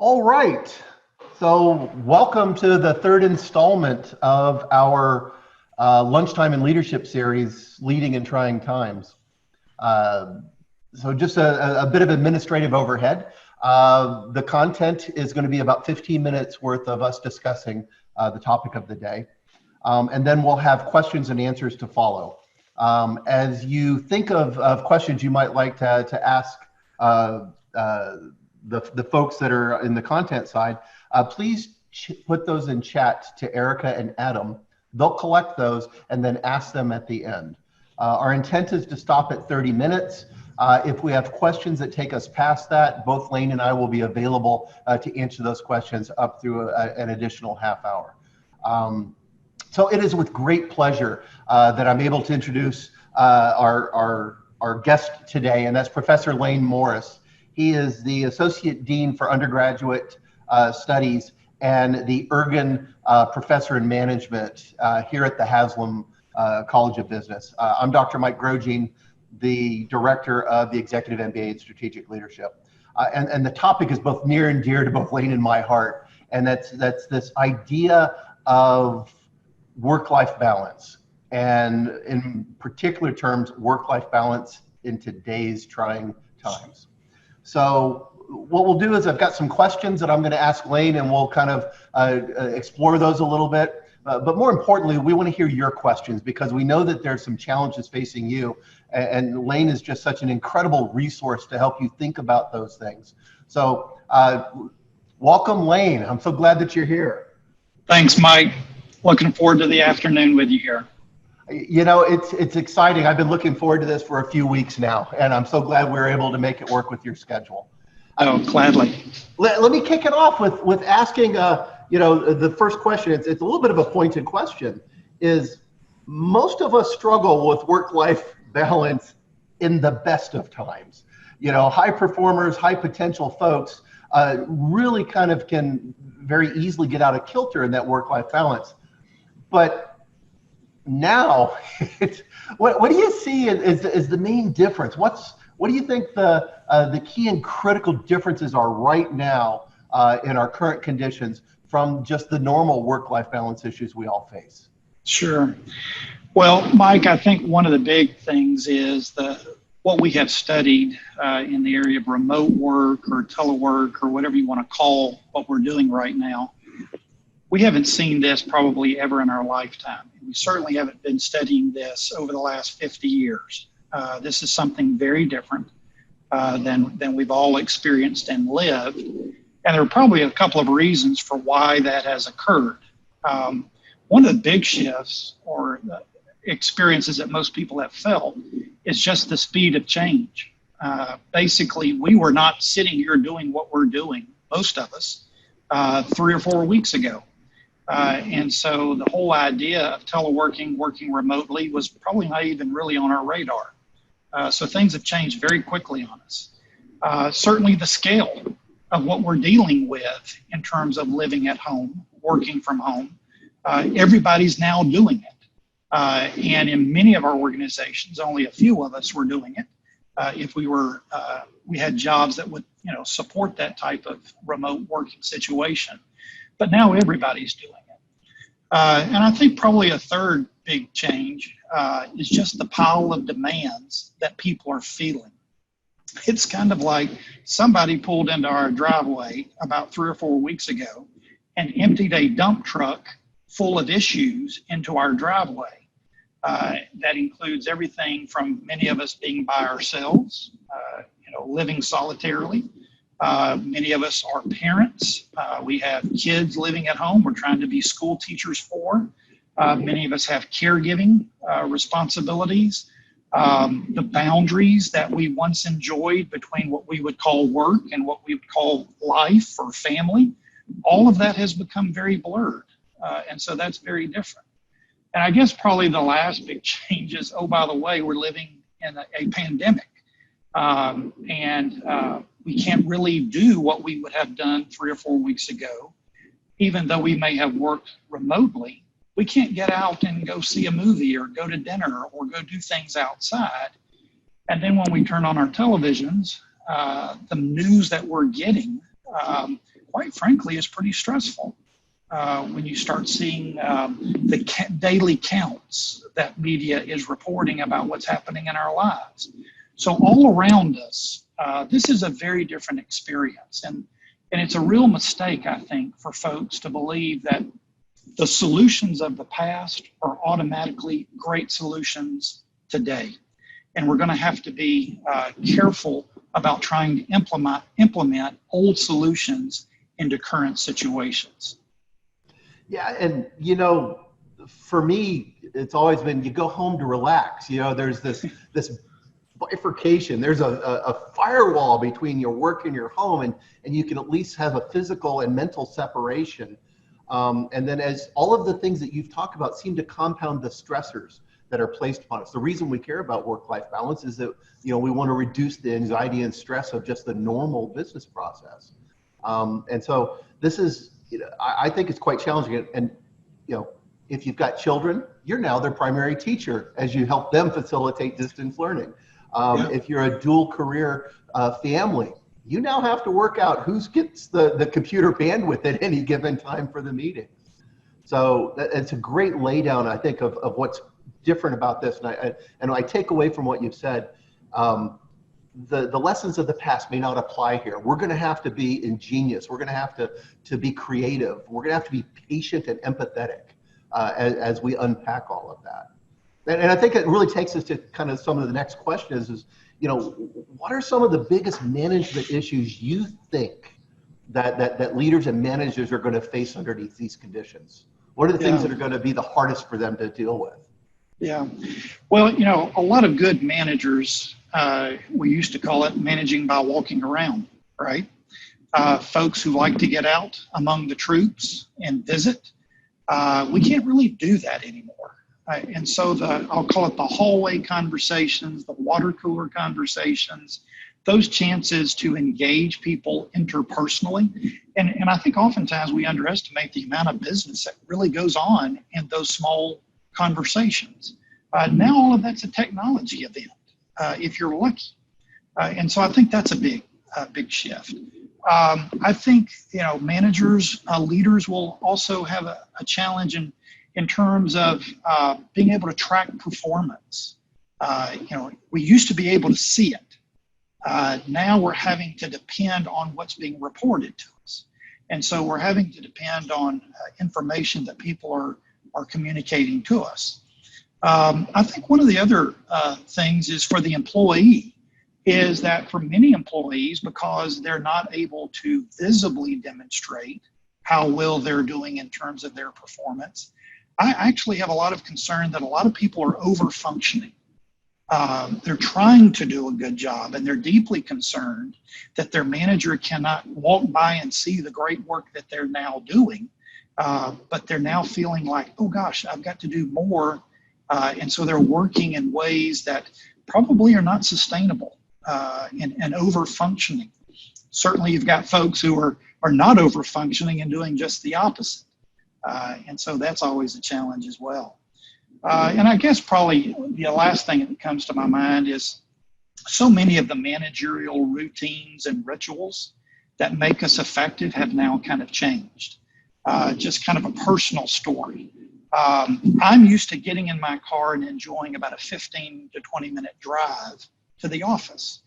All right. So welcome to the third installment of our Lunchtime and Leadership series, Leading in Trying Times. So just a bit of administrative overhead. The content is going to be about 15 minutes worth of us discussing the topic of the day. And then we'll have questions and answers to follow. As you think of questions you might like to ask the folks that are in the content side, please put those in chat to Erica and Adam. They'll collect those and then ask them at the end. Our intent is to stop at 30 minutes. If we have questions that take us past that, both Lane and I will be available to answer those questions up through an additional half hour. So it is with great pleasure that I'm able to introduce our guest today, and that's Professor Lane Morris. He is the Associate Dean for Undergraduate Studies and the Ergen Professor in Management here at the Haslam College of Business. I'm Dr. Mike Grogin, the Director of the Executive MBA in Strategic Leadership. And the topic is both near and dear to both Lane and my heart, and that's this idea of work-life balance, and in particular terms, work-life balance in today's trying times. So what we'll do is I've got some questions that I'm going to ask Lane, and we'll kind of explore those a little bit. But more importantly, we want to hear your questions because we know that there's some challenges facing you. And Lane is just such an incredible resource to help you think about those things. So welcome, Lane. I'm so glad that you're here. Thanks, Mike. Looking forward to the afternoon with you here. You know, it's exciting. I've been looking forward to this for a few weeks now, and I'm so glad we're able to make it work with your schedule. Oh, gladly. Let me kick it off with asking, the first question. It's a little bit of a pointed question. Is most of us struggle with work-life balance in the best of times. You know, high performers, high potential folks really kind of can very easily get out of kilter in that work-life balance. But now, what do you see as the main difference? What do you think the key and critical differences are right now in our current conditions from just the normal work-life balance issues we all face? Sure. Well, Mike, I think one of the big things is what we have studied in the area of remote work or telework or whatever you want to call what we're doing right now. We haven't seen this probably ever in our lifetime. We certainly haven't been studying this over the last 50 years. This is something very different than we've all experienced and lived. And there are probably a couple of reasons for why that has occurred. One of the big shifts or experiences that most people have felt is just the speed of change. Basically, we were not sitting here doing what we're doing, most of us, 3 or 4 weeks ago. And so the whole idea of teleworking, working remotely was probably not even really on our radar. So things have changed very quickly on us. Certainly the scale of what we're dealing with in terms of living at home, working from home, everybody's now doing it. And in many of our organizations, only a few of us were doing it. If we had jobs that would, support that type of remote working situation. But now everybody's doing it. And I think probably a third big change is just the pile of demands that people are feeling. It's kind of like somebody pulled into our driveway about 3 or 4 weeks ago and emptied a dump truck full of issues into our driveway. That includes everything from many of us being by ourselves, living solitarily. Many of us are parents. We have kids living at home we're trying to be school teachers for. Many of us have caregiving responsibilities. The boundaries that we once enjoyed between what we would call work and what we would call life or family, all of that has become very blurred. And so that's very different. And I guess probably the last big change is, oh, by the way, we're living in a pandemic. We can't really do what we would have done 3 or 4 weeks ago. Even though we may have worked remotely, we can't get out and go see a movie or go to dinner or go do things outside. And then when we turn on our televisions, the news that we're getting quite frankly, is pretty stressful. When you start seeing the daily counts that media is reporting about what's happening in our lives. So all around us, this is a very different experience. And it's a real mistake, I think, for folks to believe that the solutions of the past are automatically great solutions today. And we're going to have to be careful about trying to implement old solutions into current situations. Yeah, and for me, it's always been you go home to relax. There's this bifurcation. There's a firewall between your work and your home, and you can at least have a physical and mental separation. And then as all of the things that you've talked about seem to compound the stressors that are placed upon us. The reason we care about work-life balance is that we want to reduce the anxiety and stress of just the normal business process. And so this is, I think it's quite challenging. And if you've got children, you're now their primary teacher as you help them facilitate distance learning. If you're a dual career family, you now have to work out who gets the computer bandwidth at any given time for the meeting. So it's a great laydown, I think, of what's different about this. And I take away from what you've said, the lessons of the past may not apply here. We're going to have to be ingenious. We're going to have to be creative. We're going to have to be patient and empathetic as we unpack all of that. And I think it really takes us to kind of some of the next questions is, what are some of the biggest management issues you think that leaders and managers are going to face underneath these conditions? What are the things that are going to be the hardest for them to deal with? Yeah. Well, a lot of good managers, we used to call it managing by walking around, right? Folks who like to get out among the troops and visit. We can't really do that anymore. And so I'll call it the hallway conversations, the water cooler conversations, those chances to engage people interpersonally. And I think oftentimes we underestimate the amount of business that really goes on in those small conversations. Now all of that's a technology event, if you're lucky. And so I think that's a big shift. I think, managers, leaders will also have a challenge in terms of being able to track performance. We used to be able to see it. Now we're having to depend on what's being reported to us. And so we're having to depend on information that people are communicating to us. I think one of the other things is for the employee is that for many employees, because they're not able to visibly demonstrate how well they're doing in terms of their performance, I actually have a lot of concern that a lot of people are over-functioning. They're trying to do a good job, and they're deeply concerned that their manager cannot walk by and see the great work that they're now doing, but they're now feeling like, oh gosh, I've got to do more, and so they're working in ways that probably are not sustainable and over-functioning. Certainly you've got folks who are not over-functioning and doing just the opposite. And so that's always a challenge as well. And I guess probably the last thing that comes to my mind is so many of the managerial routines and rituals that make us effective have now kind of changed. Just kind of a personal story. I'm used to getting in my car and enjoying about a 15 to 20 minute drive to the office.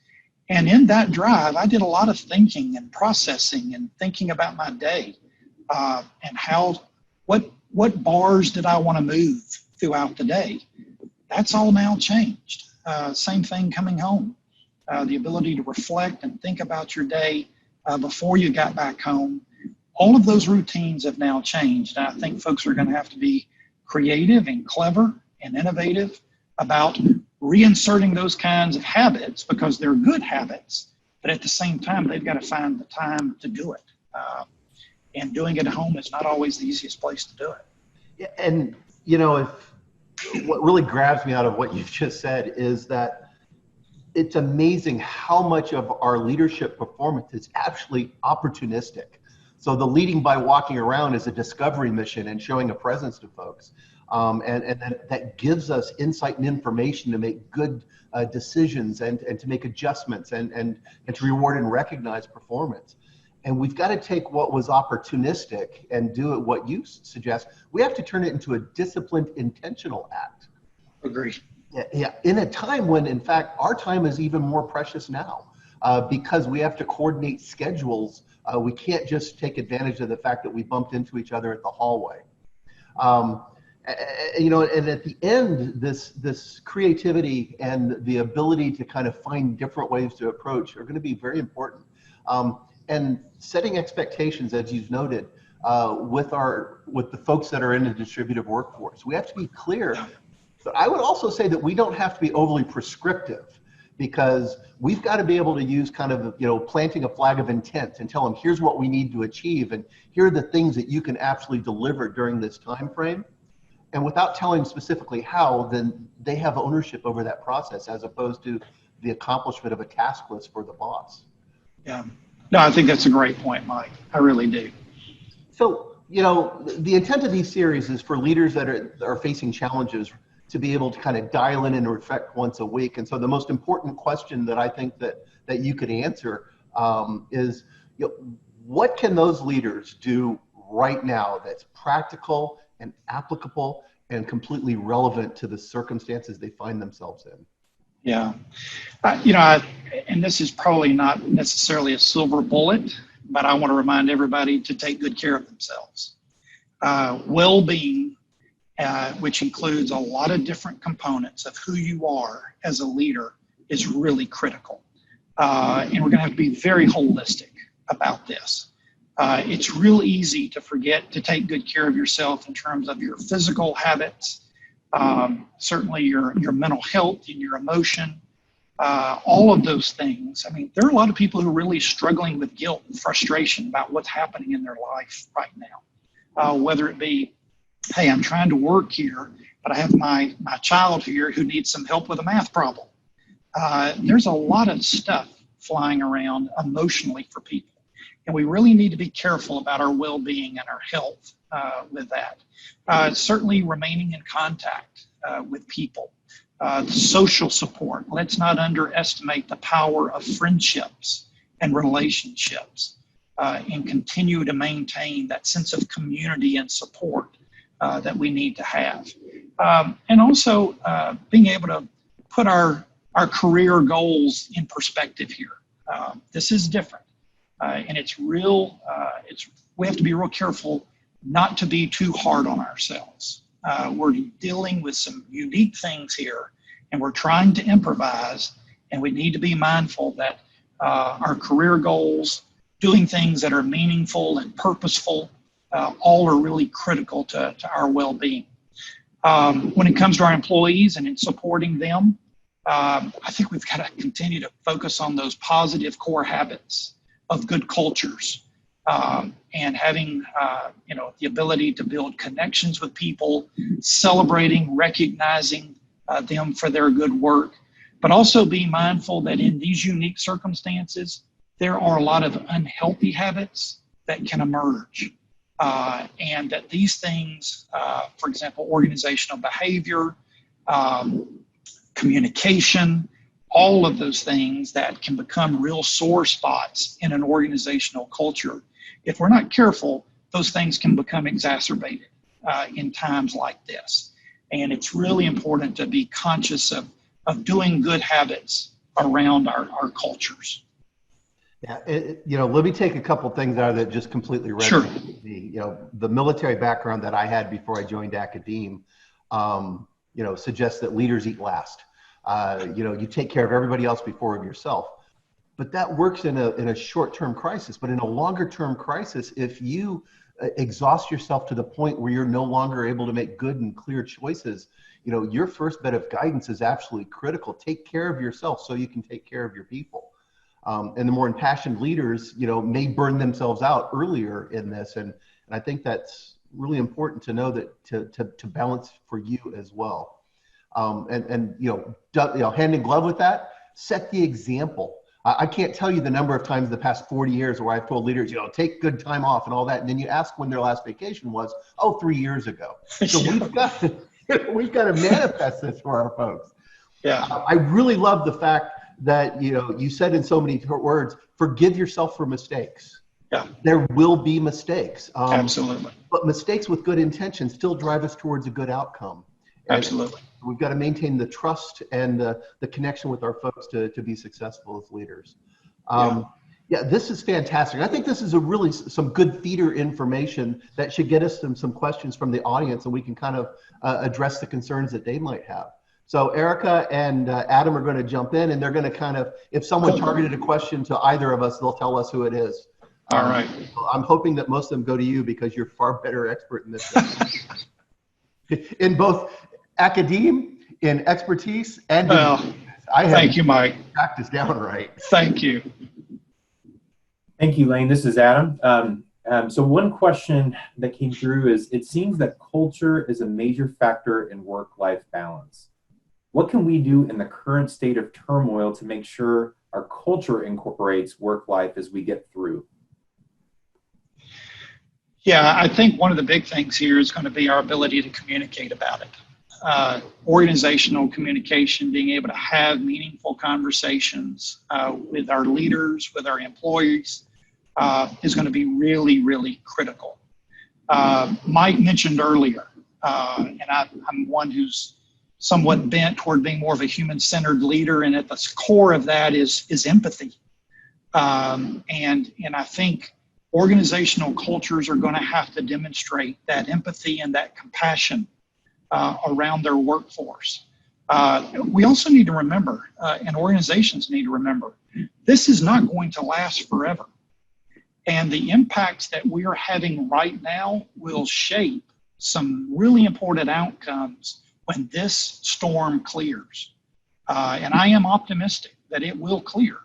And in that drive, I did a lot of thinking and processing and thinking about my day and what bars did I want to move throughout the day. That's all now changed. Same thing coming home. The ability to reflect and think about your day before you got back home. All of those routines have now changed. And I think folks are going to have to be creative and clever and innovative about reinserting those kinds of habits because they're good habits, but at the same time, they've got to find the time to do it. And doing it at home is not always the easiest place to do it. Yeah, and what really grabs me out of what you've just said is that it's amazing how much of our leadership performance is actually opportunistic. So the leading by walking around is a discovery mission and showing a presence to folks. And that gives us insight and information to make good decisions and to make adjustments and to reward and recognize performance. And we've got to take what was opportunistic and do it what you suggest. We have to turn it into a disciplined, intentional act. Agree. Yeah, in a time when, in fact, our time is even more precious now because we have to coordinate schedules. We can't just take advantage of the fact that we bumped into each other at the hallway. You know, and at the end, this creativity and the ability to kind of find different ways to approach are going to be very important. And setting expectations, as you've noted, with the folks that are in the distributive workforce, we have to be clear. But I would also say that we don't have to be overly prescriptive, because we've got to be able to use kind of, you know, planting a flag of intent and tell them, here's what we need to achieve, and here are the things that you can actually deliver during this time frame. And without telling specifically how, then they have ownership over that process, as opposed to the accomplishment of a task list for the boss. Yeah. No, I think that's a great point, Mike. I really do. So, you know, the intent of these series is for leaders that are facing challenges to be able to kind of dial in and reflect once a week. And so the most important question that I think that you could answer is, you know, what can those leaders do right now that's practical and applicable and completely relevant to the circumstances they find themselves in? Yeah. You know, and this is probably not necessarily a silver bullet, but I want to remind everybody to take good care of themselves. Well-being, which includes a lot of different components of who you are as a leader, is really critical. And we're going to have to be very holistic about this. It's real easy to forget to take good care of yourself in terms of your physical habits, certainly your mental health and your emotion, all of those things. I mean, there are a lot of people who are really struggling with guilt and frustration about what's happening in their life right now, whether it be, hey, I'm trying to work here, but I have my child here who needs some help with a math problem. There's a lot of stuff flying around emotionally for people. And we really need to be careful about our well-being and our health with that. Certainly remaining in contact with people. Social support. Let's not underestimate the power of friendships and relationships, and continue to maintain that sense of community and support that we need to have. And also being able to put our career goals in perspective here. This is different. And it's real, we have to be real careful not to be too hard on ourselves. We're dealing with some unique things here, and we're trying to improvise, and we need to be mindful that our career goals, doing things that are meaningful and purposeful, all are really critical to our well-being. When it comes to our employees and in supporting them, I think we've got to continue to focus on those positive core habits of good cultures, and having the ability to build connections with people, celebrating, recognizing them for their good work, but also be mindful that in these unique circumstances, there are a lot of unhealthy habits that can emerge, and that these things, for example, organizational behavior, communication, all of those things that can become real sore spots in an organizational culture. If we're not careful, those things can become exacerbated in times like this. And it's really important to be conscious of doing good habits around our cultures. Yeah, let me take a couple things out of that just completely resonated Sure. with me. You know, the military background that I had before I joined academe, suggests that leaders eat last. You take care of everybody else before yourself. But that works in a short-term crisis. But in a longer-term crisis, if you exhaust yourself to the point where you're no longer able to make good and clear choices, your first bit of guidance is absolutely critical. Take care of yourself so you can take care of your people. And the more impassioned leaders, may burn themselves out earlier in this. And I think that's really important to know, that to balance for you as well. And hand in glove with that, set the example. I can't tell you the number of times the past 40 years where I've told leaders, take good time off and all that. And then you ask when their last vacation was, 3 years ago. So we've got to manifest this for our folks. Yeah. I really love the fact that, you said in so many words, forgive yourself for mistakes. Yeah. There will be mistakes. Absolutely. But mistakes with good intention still drive us towards a good outcome. And Absolutely. we've got to maintain the trust and the connection with our folks to be successful as leaders. Yeah, this is fantastic. I think this is a really some good feeder information that should get us some questions from the audience, and we can kind of address the concerns that they might have. So Erica and Adam are going to jump in, and they're going to kind of, if someone targeted a question to either of us, they'll tell us who it is. All right. I'm hoping that most of them go to you because you're far better expert in this in both academe, in expertise, and thank you, Mike. Practice downright. Thank you. Thank you, Lane. This is Adam. So one question that came through is, it seems that culture is a major factor in work-life balance. What can we do in the current state of turmoil to make sure our culture incorporates work-life as we get through? Yeah, I think one of the big things here is going to be our ability to communicate about it. Organizational communication, being able to have meaningful conversations with our leaders, with our employees, is going to be really, really critical. Mike mentioned earlier, and I'm one who's somewhat bent toward being more of a human-centered leader, and at the core of that is empathy. And I think organizational cultures are going to have to demonstrate that empathy and that compassion around their workforce. We also need to remember, and organizations need to remember, this is not going to last forever. And the impacts that we are having right now will shape some really important outcomes when this storm clears. And I am optimistic that it will clear.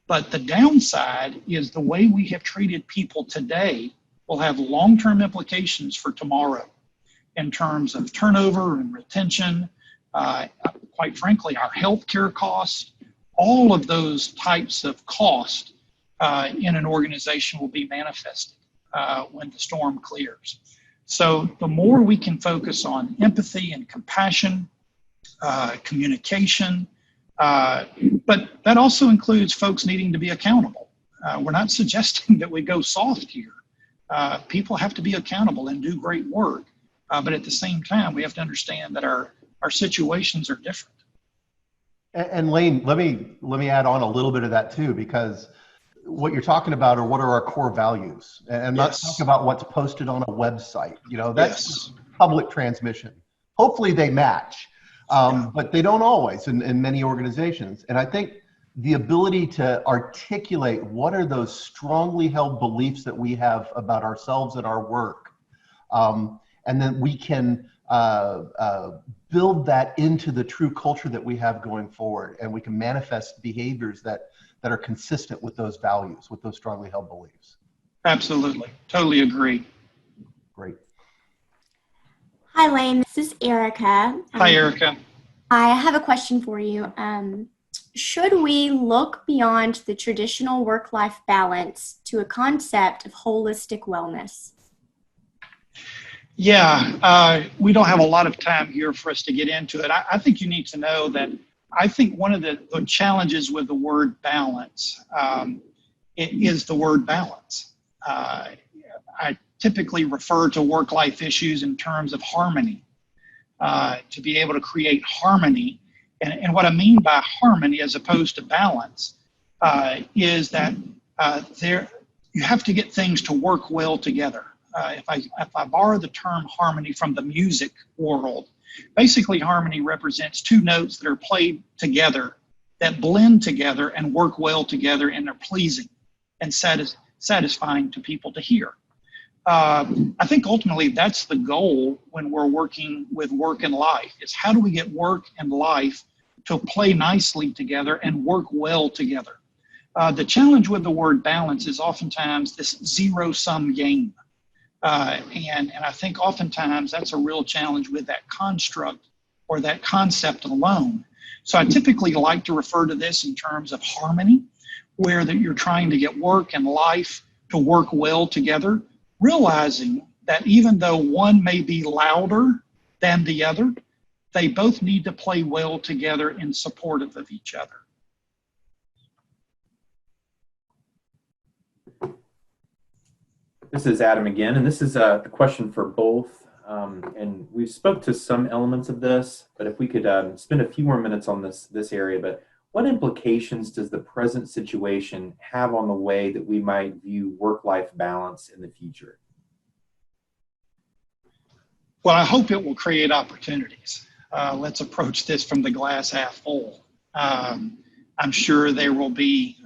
But the downside is the way we have treated people today will have long-term implications for tomorrow in terms of turnover and retention, quite frankly, our healthcare costs. All of those types of costs in an organization will be manifested when the storm clears. So the more we can focus on empathy and compassion, communication, but that also includes folks needing to be accountable. We're not suggesting that we go soft here. People have to be accountable and do great work. But at the same time, we have to understand that our situations are different. And Lane, let me add on a little bit of that too, because what you're talking about are what are our core values, and not talking about what's posted on a website. You know, that's public transmission. Hopefully they match, but they don't always in many organizations. And I think the ability to articulate what are those strongly held beliefs that we have about ourselves and our work, and then we can build that into the true culture that we have going forward, and we can manifest behaviors that are consistent with those values, with those strongly held beliefs. Absolutely. Totally agree. Great. Hi, Lane. This is Erica. Hi, Erica. I have a question for you. Should we look beyond the traditional work-life balance to a concept of holistic wellness? Yeah, we don't have a lot of time here for us to get into it. I think you need to know that I think one of the challenges with the word balance is the word balance. I typically refer to work-life issues in terms of harmony, to be able to create harmony. And what I mean by harmony as opposed to balance is that you have to get things to work well together. If I borrow the term harmony from the music world, basically harmony represents two notes that are played together, that blend together and work well together, and are pleasing and satisfying to people to hear. I think ultimately that's the goal when we're working with work and life, is how do we get work and life to play nicely together and work well together. The challenge with the word balance is oftentimes this zero-sum game. And I think oftentimes that's a real challenge with that construct or that concept alone. So I typically like to refer to this in terms of harmony, where that you're trying to get work and life to work well together, realizing that even though one may be louder than the other, they both need to play well together in support of each other. This is Adam again, and this is a question for both. And we've spoke to some elements of this, but if we could spend a few more minutes on this area. But what implications does the present situation have on the way that we might view work-life balance in the future? Well, I hope it will create opportunities. Let's approach this from the glass half full. I'm sure there will be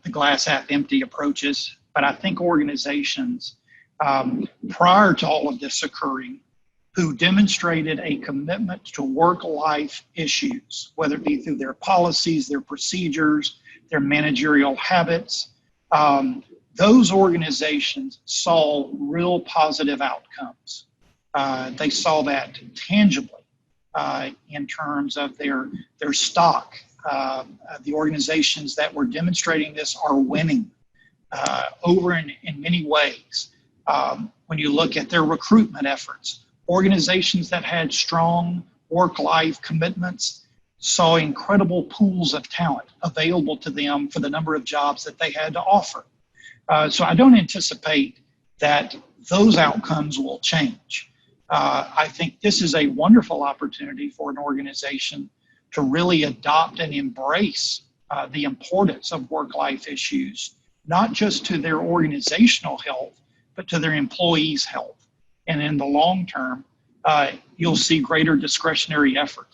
the glass half empty approaches, but I think organizations prior to all of this occurring who demonstrated a commitment to work-life issues, whether it be through their policies, their procedures, their managerial habits, those organizations saw real positive outcomes. They saw that tangibly in terms of their stock. The organizations that were demonstrating this are winning over in many ways. When you look at their recruitment efforts, organizations that had strong work-life commitments saw incredible pools of talent available to them for the number of jobs that they had to offer. So I don't anticipate that those outcomes will change. I think this is a wonderful opportunity for an organization to really adopt and embrace the importance of work-life issues, not just to their organizational health, but to their employees' health. And in the long term, you'll see greater discretionary effort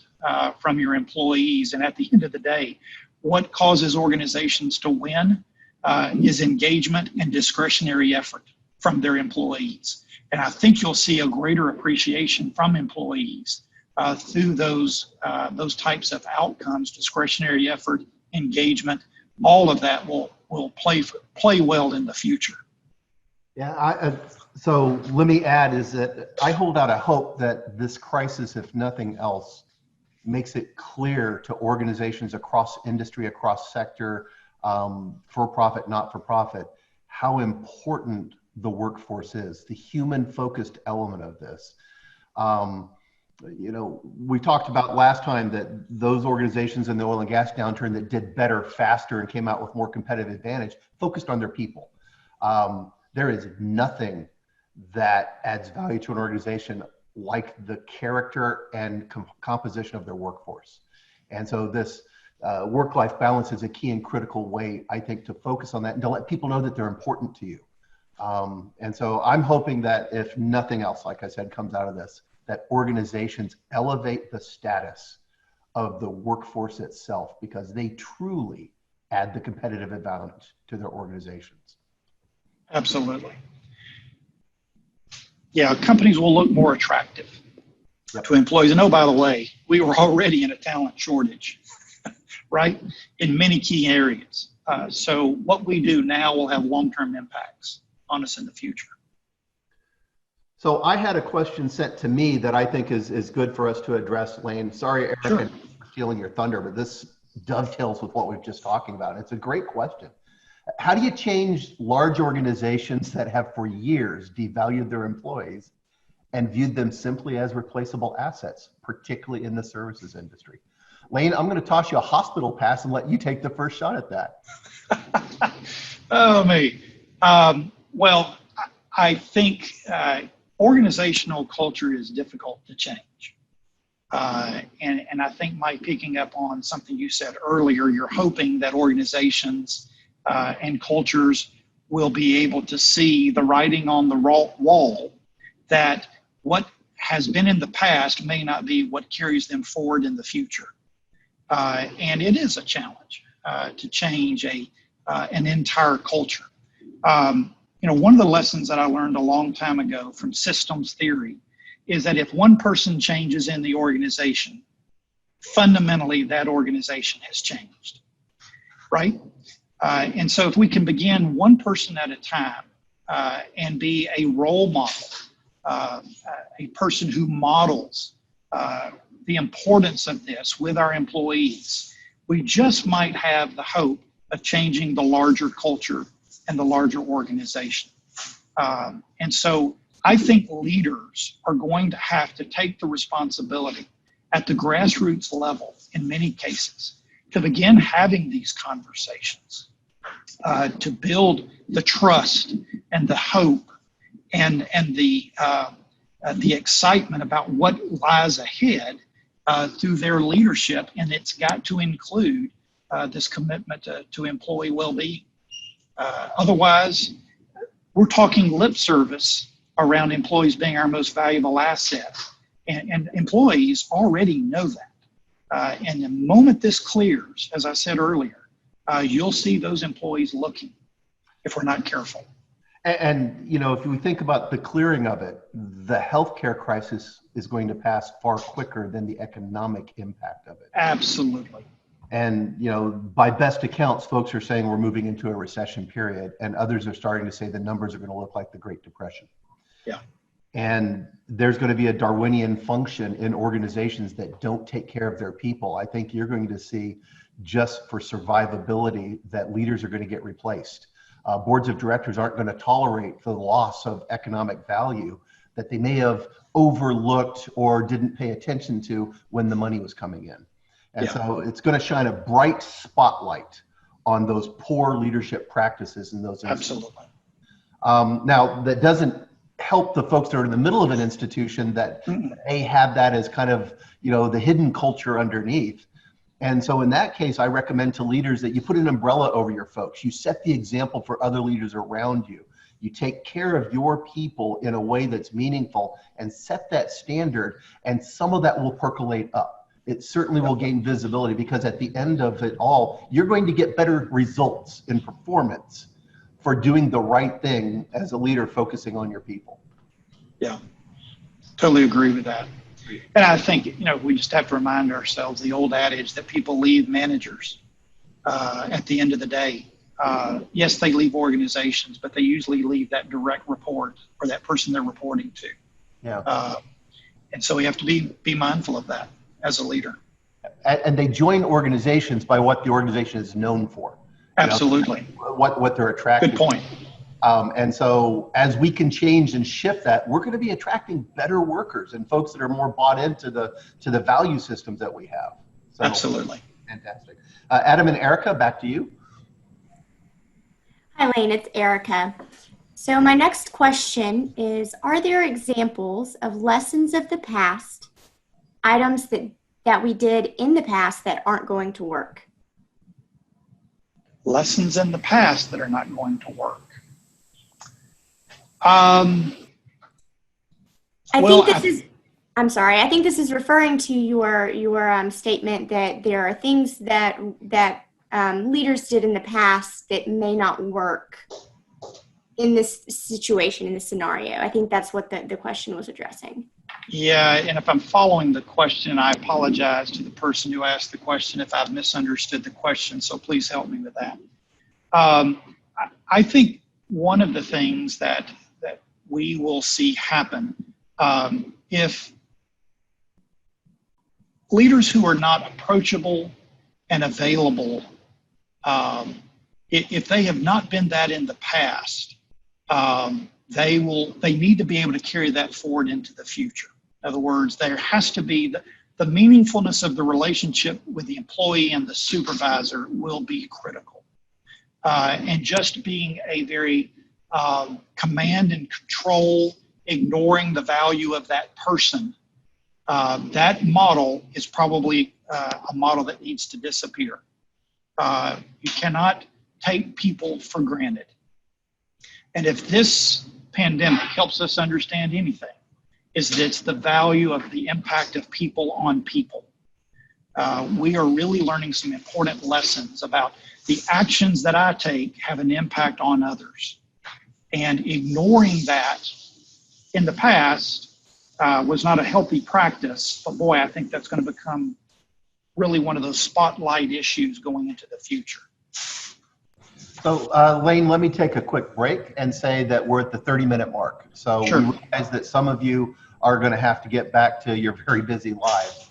from your employees. And at the end of the day, what causes organizations to win is engagement and discretionary effort from their employees. And I think you'll see a greater appreciation from employees through those types of outcomes, discretionary effort, engagement. All of that will play well in the future. Yeah, so let me add is that I hold out a hope that this crisis, if nothing else, makes it clear to organizations across industry, across sector, for-profit, not-for-profit, how important the workforce is, the human-focused element of this. We talked about last time that those organizations in the oil and gas downturn that did better, faster, and came out with more competitive advantage focused on their people. There is nothing that adds value to an organization like the character and composition of their workforce. And so this work-life balance is a key and critical way, I think, to focus on that and to let people know that they're important to you. And so I'm hoping that if nothing else, like I said, comes out of this, that organizations elevate the status of the workforce itself because they truly add the competitive advantage to their organizations. Absolutely. Yeah, companies will look more attractive to employees. And oh, by the way, we were already in a talent shortage, right? In many key areas. So what we do now will have long-term impacts on us in the future. So I had a question sent to me that I think is good for us to address, Lane. Sorry, Eric, Sure. for stealing your thunder, but this dovetails with what we've just talking about. It's a great question. How do you change large organizations that have for years devalued their employees and viewed them simply as replaceable assets, particularly in the services industry? Lane, I'm going to toss you a hospital pass and let you take the first shot at that. Oh, me. Well, I think organizational culture is difficult to change. And I think, Mike, picking up on something you said earlier, you're hoping that organizations and cultures will be able to see the writing on the wall that what has been in the past may not be what carries them forward in the future. And it is a challenge to change an entire culture. One of the lessons that I learned a long time ago from systems theory is that if one person changes in the organization, fundamentally that organization has changed, right? And so if we can begin one person at a time and be a role model, a person who models the importance of this with our employees, we just might have the hope of changing the larger culture and the larger organization. And so I think leaders are going to have to take the responsibility at the grassroots level in many cases to begin having these conversations, to build the trust and the hope and the excitement about what lies ahead through their leadership, and it's got to include this commitment to employee well-being. Otherwise, we're talking lip service around employees being our most valuable asset, and employees already know that. And the moment this clears, as I said earlier, you'll see those employees looking if we're not careful. And you know, if we think about the clearing of it, the healthcare crisis is going to pass far quicker than the economic impact of it. Absolutely. And you know, by best accounts, folks are saying we're moving into a recession period, and others are starting to say the numbers are going to look like the Great Depression. Yeah. And there's going to be a Darwinian function in organizations that don't take care of their people. I think you're going to see, just for survivability, that leaders are going to get replaced. Boards of directors aren't going to tolerate the loss of economic value that they may have overlooked or didn't pay attention to when the money was coming in. And so it's going to shine a bright spotlight on those poor leadership practices in those institutions. Absolutely. Now, that doesn't help the folks that are in the middle of an institution that may have that as kind of, you know, the hidden culture underneath. And so in that case, I recommend to leaders that you put an umbrella over your folks. You set the example for other leaders around you. You take care of your people in a way that's meaningful and set that standard, and some of that will percolate up. It certainly will gain visibility, because at the end of it all, you're going to get better results in performance for doing the right thing as a leader, focusing on your people. Yeah, totally agree with that. And I think, you know, we just have to remind ourselves the old adage that people leave managers at the end of the day. Yes, they leave organizations, but they usually leave that direct report or that person they're reporting to. Yeah. And so we have to be mindful of that as a leader. And they join organizations by what the organization is known for. Absolutely. What they're attracted Good point. And so as we can change and shift that, we're going to be attracting better workers and folks that are more bought into the value systems that we have. So, absolutely. Fantastic. Adam and Erica, back to you. Hi, Lane. It's Erica. So my next question is, are there examples of lessons of the past, items that we did in the past that aren't going to work? Lessons in the past that are not going to work. I think this is referring to your statement that there are things that leaders did in the past that may not work in this situation, in this scenario. I think that's what the question was addressing. Yeah, and if I'm following the question, I apologize to the person who asked the question if I've misunderstood the question, so please help me with that. I think one of the things that we will see happen if leaders who are not approachable and available, if they have not been that in the past, they need to be able to carry that forward into the future. In other words, there has to be the meaningfulness of the relationship with the employee and the supervisor will be critical. And just being a very command and control, ignoring the value of that person, that model is probably a model that needs to disappear. You cannot take people for granted. And if this pandemic helps us understand anything, is that it's the value of the impact of people on people. We are really learning some important lessons about the actions that I take have an impact on others. And ignoring that in the past was not a healthy practice, but boy, I think that's going to become really one of those spotlight issues going into the future. So Lane, let me take a quick break and say that we're at the 30-minute mark. So Sure. We realize that some of you are going to have to get back to your very busy lives.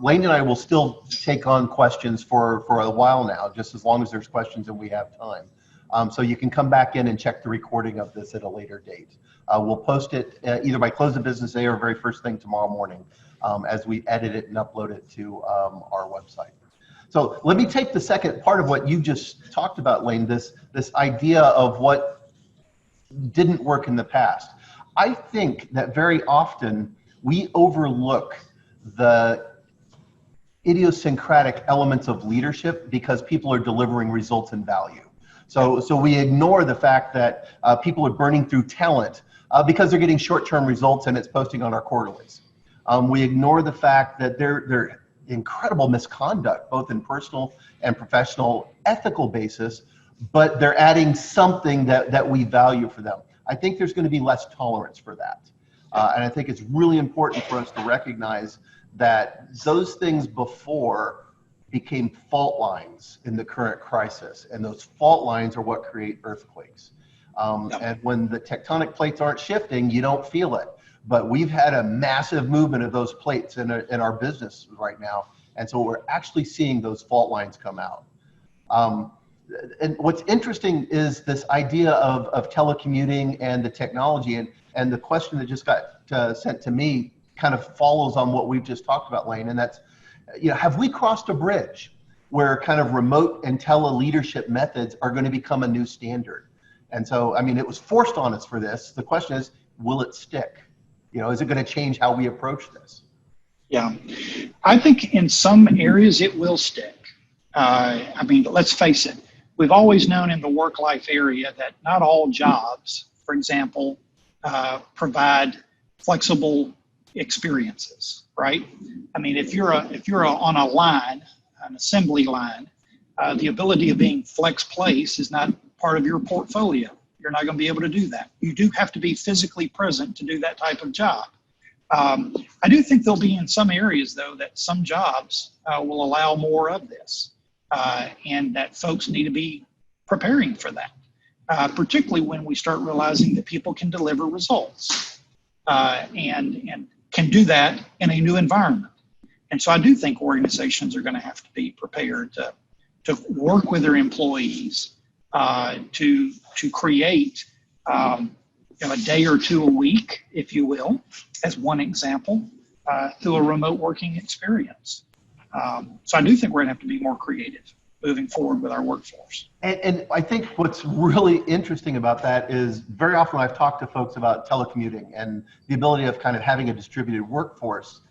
Lane and I will still take on questions for a while now, just as long as there's questions and we have time. So you can come back in and check the recording of this at a later date. We'll post it either by close of business day or very first thing tomorrow morning as we edit it and upload it to our website. So let me take the second part of what you just talked about, Lane, this idea of what didn't work in the past. I think that very often we overlook the idiosyncratic elements of leadership because people are delivering results and value. So we ignore the fact that people are burning through talent because they're getting short-term results and it's posting on our quarterlies. We ignore the fact that they're incredible misconduct, both in personal and professional ethical basis, but they're adding something that we value for them. I think there's going to be less tolerance for that. And I think it's really important for us to recognize that those things before became fault lines in the current crisis. And those fault lines are what create earthquakes. And when the tectonic plates aren't shifting, you don't feel it. But we've had a massive movement of those plates in our business right now. And so we're actually seeing those fault lines come out. And what's interesting is this idea of telecommuting and the technology, and the question that just got sent to me kind of follows on what we've just talked about, Lane, and that's, have we crossed a bridge where kind of remote and tele-leadership methods are going to become a new standard? And so, I mean, it was forced on us for this. The question is, will it stick? Is it going to change how we approach this? Yeah, I think in some areas it will stick. I mean, let's face it, we've always known in the work-life area that not all jobs, for example, provide flexible experiences, right? I mean, if you're on a line, an assembly line, the ability of being flex place is not part of your portfolio. You're not going to be able to do that. You do have to be physically present to do that type of job. I do think there'll be in some areas, though, that some jobs will allow more of this, and that folks need to be preparing for that, particularly when we start realizing that people can deliver results and can do that in a new environment. And so I do think organizations are going to have to be prepared to work with their employees to create a day or two a week, if you will, as one example, through a remote working experience. So I do think we're going to have to be more creative moving forward with our workforce. And I think what's really interesting about that is very often I've talked to folks about telecommuting and the ability of kind of having a distributed workforce.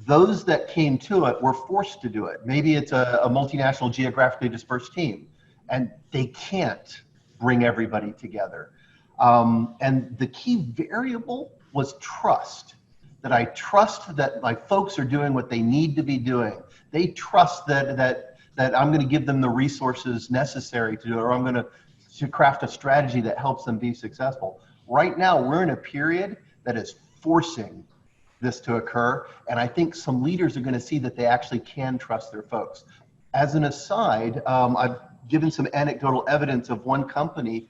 Those that came to it were forced to do it. Maybe it's a multinational geographically dispersed team and they can't bring everybody together. And the key variable was trust. That I trust that my folks are doing what they need to be doing. They trust that I'm going to give them the resources necessary to do it, or I'm going to craft a strategy that helps them be successful. Right now, we're in a period that is forcing this to occur, and I think some leaders are going to see that they actually can trust their folks. As an aside, I've given some anecdotal evidence of one company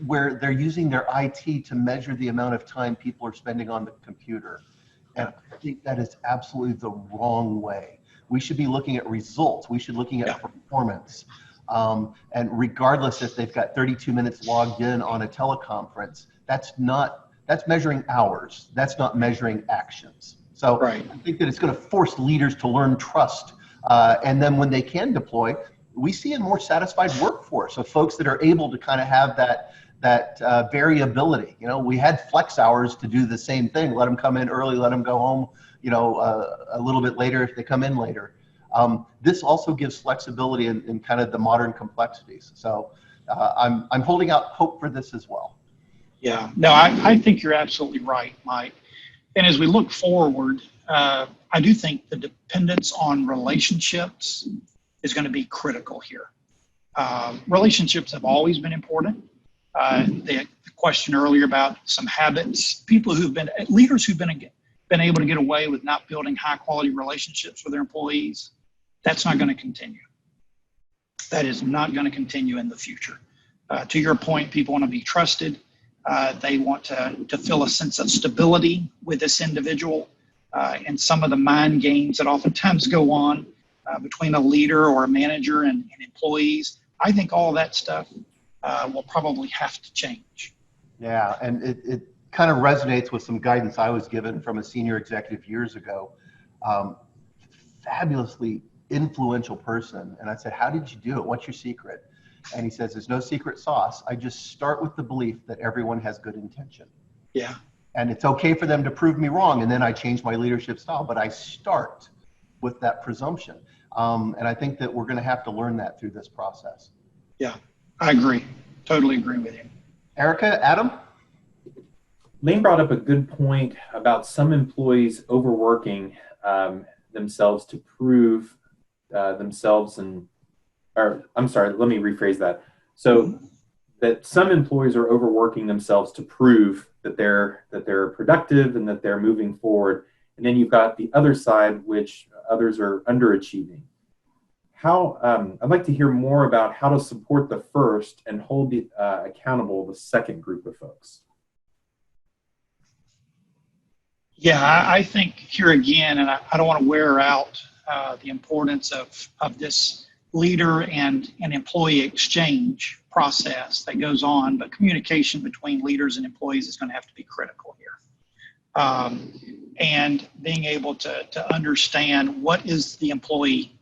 where they're using their IT to measure the amount of time people are spending on the computer. And I think that is absolutely the wrong way. We should be looking at results. We should be looking at performance. And regardless if they've got 32 minutes logged in on a teleconference, that's measuring hours. That's not measuring actions. So I think that it's going to force leaders to learn trust. And then when they can deploy, we see a more satisfied workforce of folks that are able to kind of have that variability. We had flex hours to do the same thing. Let them come in early, let them go home, a little bit later if they come in later. This also gives flexibility in kind of the modern complexities. So I'm holding out hope for this as well. Yeah, no, I think you're absolutely right, Mike. And as we look forward, I do think the dependence on relationships is going to be critical here. Relationships have always been important. The question earlier about some habits, leaders who've been able to get away with not building high quality relationships with their employees, that's not going to continue. That is not going to continue in the future. To your point, people want to be trusted. They want to feel a sense of stability with this individual, and some of the mind games that oftentimes go on between a leader or a manager and employees. I think all of that stuff will probably have to change. Yeah, and it kind of resonates with some guidance I was given from a senior executive years ago. Fabulously influential person. And I said, how did you do it? What's your secret? And he says, there's no secret sauce. I just start with the belief that everyone has good intention. Yeah. And it's okay for them to prove me wrong. And then I change my leadership style, but I start with that presumption. And I think that we're going to have to learn that through this process. Yeah, I agree. Totally agree with you. Erica, Adam? Lane brought up a good point about some employees overworking themselves to prove themselves I'm sorry, let me rephrase that. So that some employees are overworking themselves to prove that they're productive and that they're moving forward. And then you've got the other side, which others are underachieving. I'd like to hear more about how to support the first and hold accountable the second group of folks. Yeah, I think here again, and I don't want to wear out the importance of this leader and employee exchange process that goes on, but communication between leaders and employees is going to have to be critical here. And being able to understand what is the employee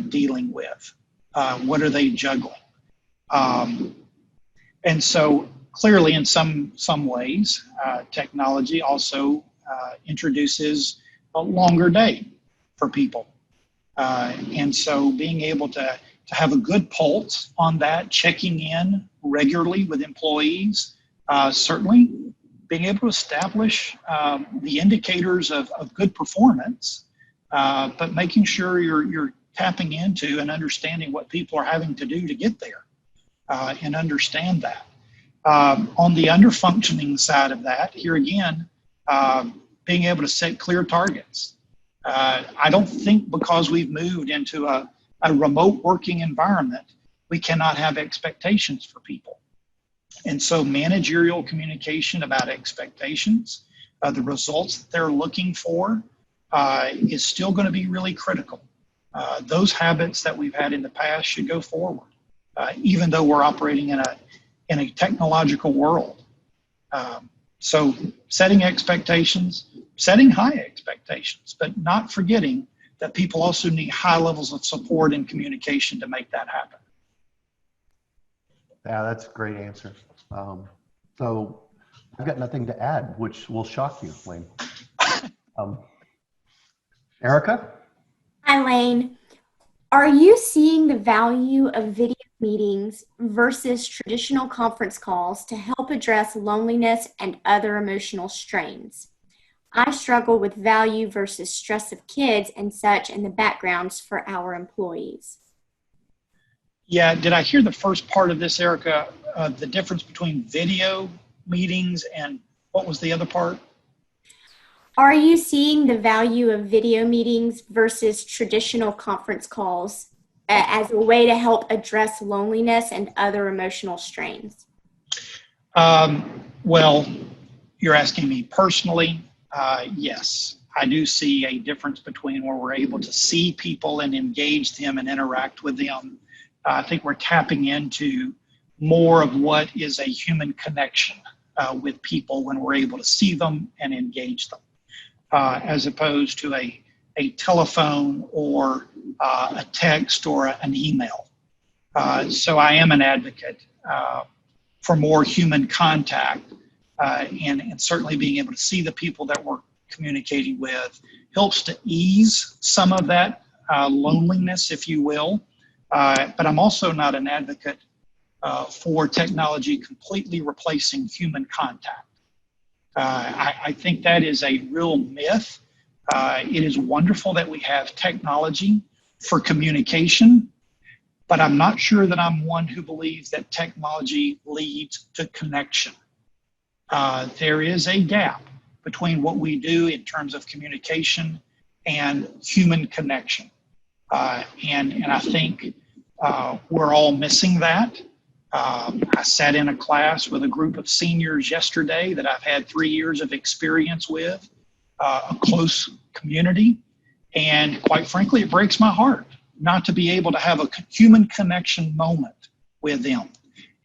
dealing with, what are they juggling, and so clearly in some ways, technology also introduces a longer day for people. And so being able to have a good pulse on that, checking in regularly with employees, certainly being able to establish the indicators of good performance, but making sure you're tapping into and understanding what people are having to do to get there, and understand that. On the under-functioning side of that, here again, being able to set clear targets. I don't think because we've moved into a remote working environment, we cannot have expectations for people. And so managerial communication about expectations, the results that they're looking for, is still going to be really critical. Those habits that we've had in the past should go forward, even though we're operating in a technological world. So setting expectations, setting high expectations, but not forgetting that people also need high levels of support and communication to make that happen. Yeah, that's a great answer. So I've got nothing to add, which will shock you, Lane. Erica? Hi, Lane. Are you seeing the value of video meetings versus traditional conference calls to help address loneliness and other emotional strains? I struggle with value versus stress of kids and such in the backgrounds for our employees. Yeah, did I hear the first part of this, Erica? The difference between video meetings and what was the other part? Are you seeing the value of video meetings versus traditional conference calls as a way to help address loneliness and other emotional strains? Well, you're asking me personally. Yes, I do see a difference between where we're able to see people and engage them and interact with them. I think we're tapping into more of what is a human connection with people when we're able to see them and engage them, as opposed to a telephone or a text or an email. So I am an advocate for more human contact, and certainly being able to see the people that we're communicating with helps to ease some of that loneliness, if you will. But I'm also not an advocate for technology completely replacing human contact. I think that is a real myth. It is wonderful that we have technology for communication, but I'm not sure that I'm one who believes that technology leads to connection. There is a gap between what we do in terms of communication and human connection. And I think we're all missing that. I sat in a class with a group of seniors yesterday that I've had 3 years of experience with, a close community. And quite frankly, it breaks my heart not to be able to have a human connection moment with them.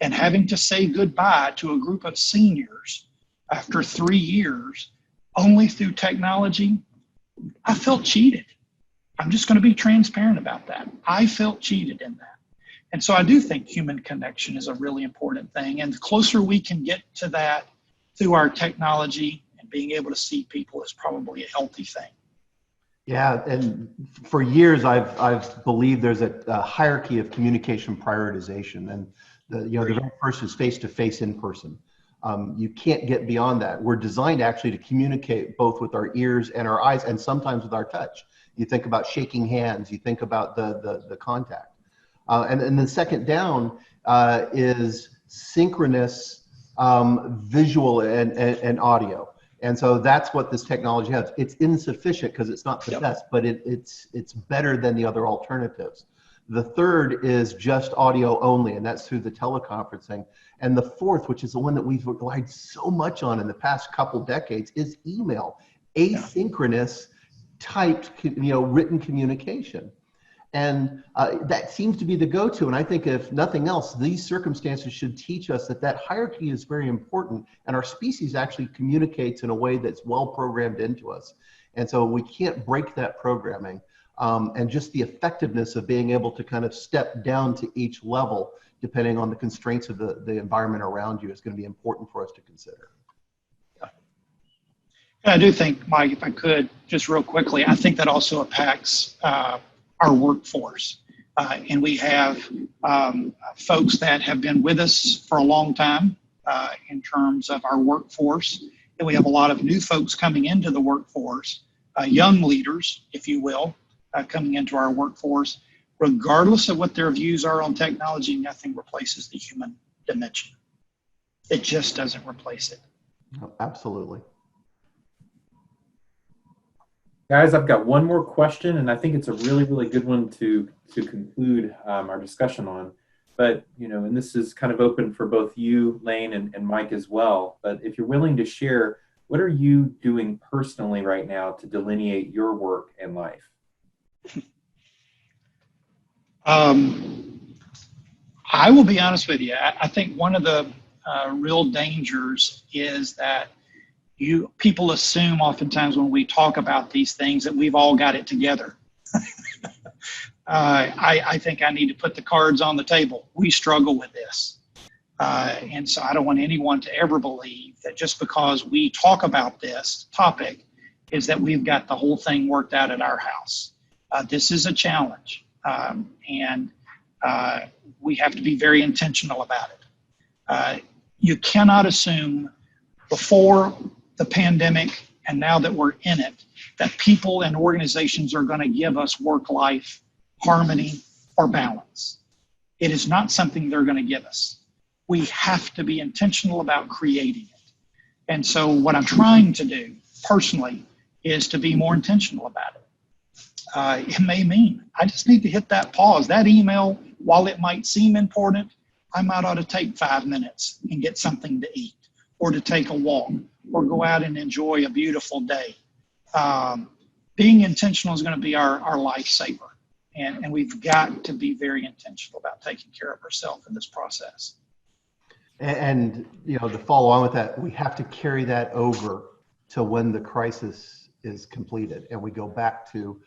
And having to say goodbye to a group of seniors after 3 years only through technology, I felt cheated. I'm just going to be transparent about that. I felt cheated in that. And so I do think human connection is a really important thing. And the closer we can get to that through our technology and being able to see people is probably a healthy thing. Yeah, and for years I've believed there's a hierarchy of communication prioritization, and the very first is face-to-face in person. You can't get beyond that. We're designed actually to communicate both with our ears and our eyes, and sometimes with our touch. You think about shaking hands. You think about the contact. And the second down is synchronous visual and audio. And so that's what this technology has. It's insufficient because it's not the best, but it's better than the other alternatives. The third is just audio only, and that's through the teleconferencing. And the fourth, which is the one that we've relied so much on in the past couple decades, is email, asynchronous typed, written communication. And that seems to be the go-to. And I think if nothing else, these circumstances should teach us that hierarchy is very important. And our species actually communicates in a way that's well programmed into us. And so we can't break that programming. And just the effectiveness of being able to kind of step down to each level, depending on the constraints of the environment around you, is going to be important for us to consider. I do think, Mike, if I could, just real quickly, I think that also impacts our workforce. And we have folks that have been with us for a long time in terms of our workforce. And we have a lot of new folks coming into the workforce, young leaders, if you will, coming into our workforce. Regardless of what their views are on technology, nothing replaces the human dimension. It just doesn't replace it. Absolutely. Guys, I've got one more question, and I think it's a really, really good one to conclude our discussion on. But, and this is kind of open for both you, Lane, and Mike as well. But if you're willing to share, what are you doing personally right now to delineate your work and life? I will be honest with you. I think one of the real dangers is that people assume oftentimes when we talk about these things that we've all got it together. I think I need to put the cards on the table. We struggle with this. And so I don't want anyone to ever believe that just because we talk about this topic is that we've got the whole thing worked out at our house. This is a challenge. And we have to be very intentional about it. You cannot assume before the pandemic and now that we're in it, that people and organizations are going to give us work-life harmony or balance. It is not something they're going to give us. We have to be intentional about creating it. And so what I'm trying to do personally is to be more intentional about it. It may mean I just need to hit that pause. That email, while it might seem important, I might ought to take 5 minutes and get something to eat, or to take a walk, or go out and enjoy a beautiful day. Being intentional is going to be our lifesaver. And we've got to be very intentional about taking care of ourselves in this process. And to follow on with that, we have to carry that over to when the crisis is completed and we go back to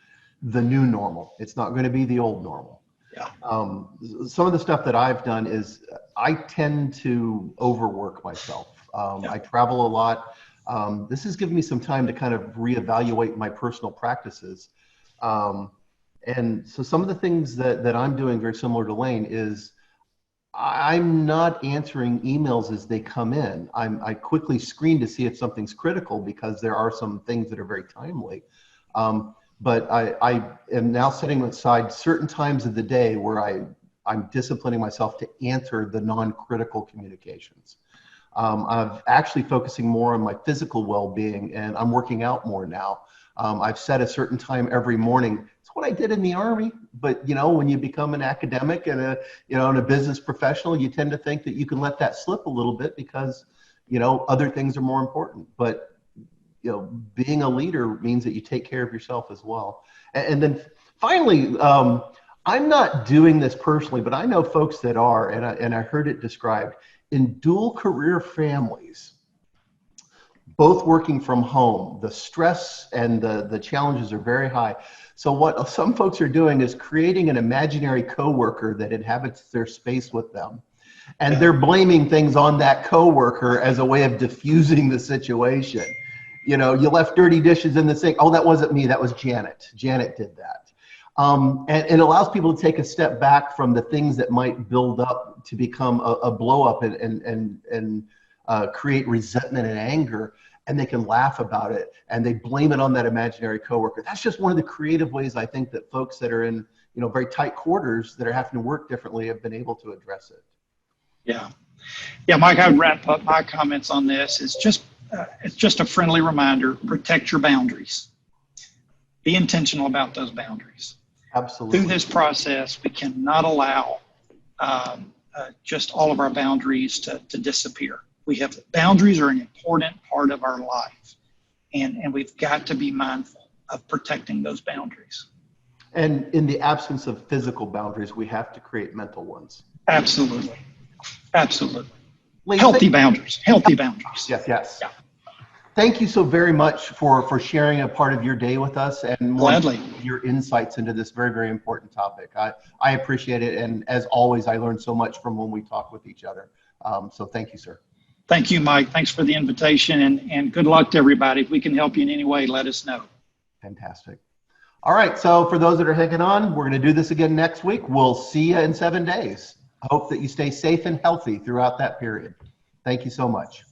the new normal. It's not going to be the old normal. Yeah. Some of the stuff that I've done is I tend to overwork myself. I travel a lot. This has given me some time to kind of reevaluate my personal practices. And so some of the things that I'm doing very similar to Lane is I'm not answering emails as they come in. I quickly screen to see if something's critical because there are some things that are very timely. But I am now setting aside certain times of the day where I'm disciplining myself to answer the non-critical communications. I'm actually focusing more on my physical well-being, and I'm working out more now. I've set a certain time every morning. It's what I did in the Army, but when you become an academic and a business professional, you tend to think that you can let that slip a little bit because other things are more important. But being a leader means that you take care of yourself as well. And then finally, I'm not doing this personally, but I know folks that are, and I heard it described in dual career families. both working from home. The stress and the challenges are very high. So what some folks are doing is creating an imaginary coworker that inhabits their space with them. And they're blaming things on that coworker as a way of diffusing the situation. You know, you left dirty dishes in the sink. Oh, that wasn't me, that was Janet. Janet did that. And it allows people to take a step back from the things that might build up to become a blow up and create resentment and anger, and they can laugh about it and they blame it on that imaginary coworker. That's just one of the creative ways I think that folks that are in, you know, very tight quarters that are having to work differently have been able to address it. Yeah, Mike, I would wrap up my comments on this. It's just a friendly reminder: protect your boundaries. Be intentional about those boundaries. Absolutely. Through this process, we cannot allow just all of our boundaries to disappear. Boundaries are an important part of our life, and we've got to be mindful of protecting those boundaries. And in the absence of physical boundaries, we have to create mental ones. Absolutely. Absolutely. Lane, Healthy boundaries. Yes. Yeah. Thank you so very much for sharing a part of your day with us and Gladly. Your insights into this very, very important topic. I appreciate it. And as always, I learned so much from when we talk with each other. So thank you, sir. Thank you, Mike. Thanks for the invitation, and good luck to everybody. If we can help you in any way, let us know. Fantastic. All right. So for those that are hanging on, we're going to do this again next week. We'll see you in 7 days. I hope that you stay safe and healthy throughout that period. Thank you so much.